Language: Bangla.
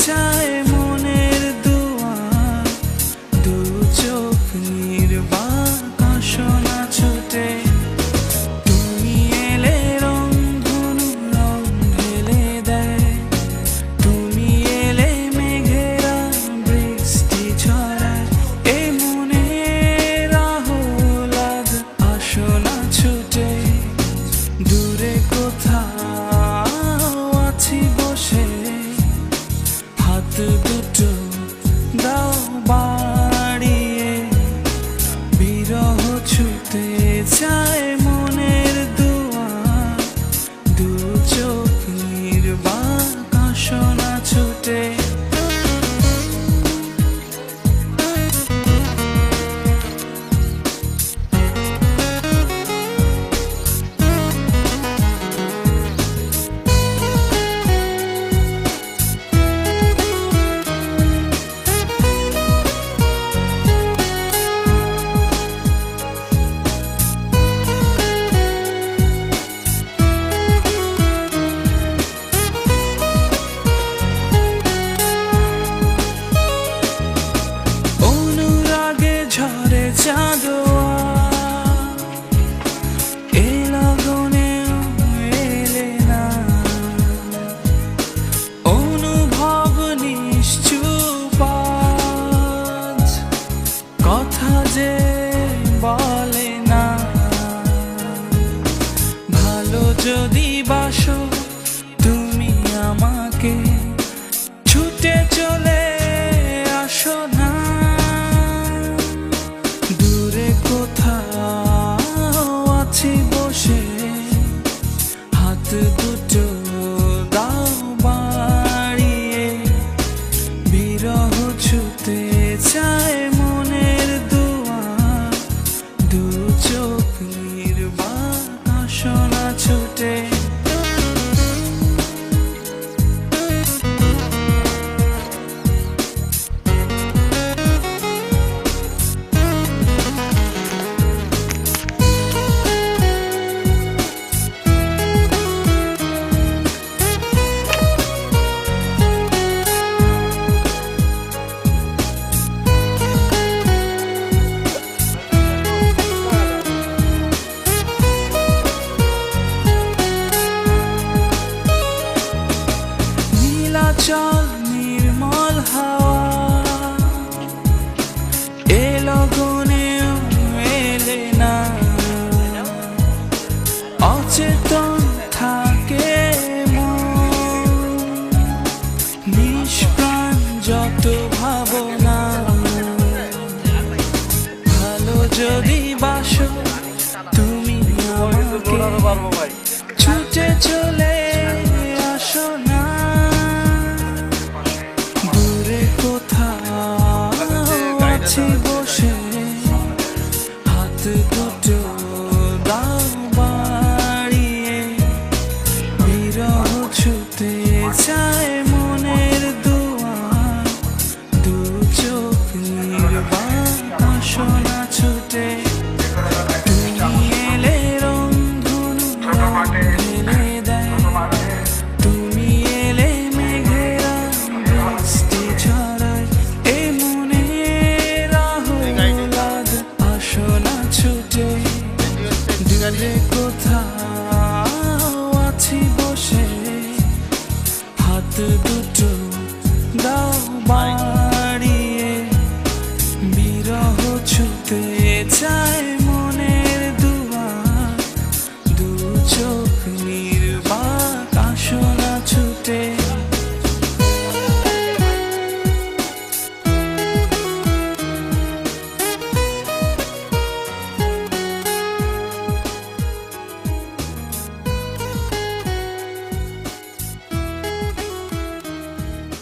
চায় মনের দুয়ার, দু চোখ নির্বাক আসনা ছুটে। তুমি এলে রংধনু রং ঢেলে দেয়, তুমি এলে মেঘেরা বৃষ্টি ছড়ায়। এ মনের আহ্লাদ আসনা ছুটে, দূরে কোথাও আছি বসে, হাত দুটো দাও বাড়িয়ে। বিরহ ছুতে চায় মনের দুয়ার, দু চোখ নির্বাক আসনা ছুটে। ঝরে চাঁদোয়া এ লগনেও এলে না, অনুভব নিশ্চুপ আজ, কথা যে বলে না। ভালো যদি বাসো তুমি আমাকে, ছুটে চলে আসো না। বসে হাত দুটো দাও বাড়িয়ে। বিরহ ছুতে চায় মনের দুয়ার, দু চোখ নির্বাক আসনা ছুটে। চল নির্মল হাওয়া এ লগনেও এলে না, অচেতন থাকে মন, নিষ্প্রাণ যত ভাবনা। ভালো যদি বাসো তুমি আমাকে, ছুটে চলে আসো না।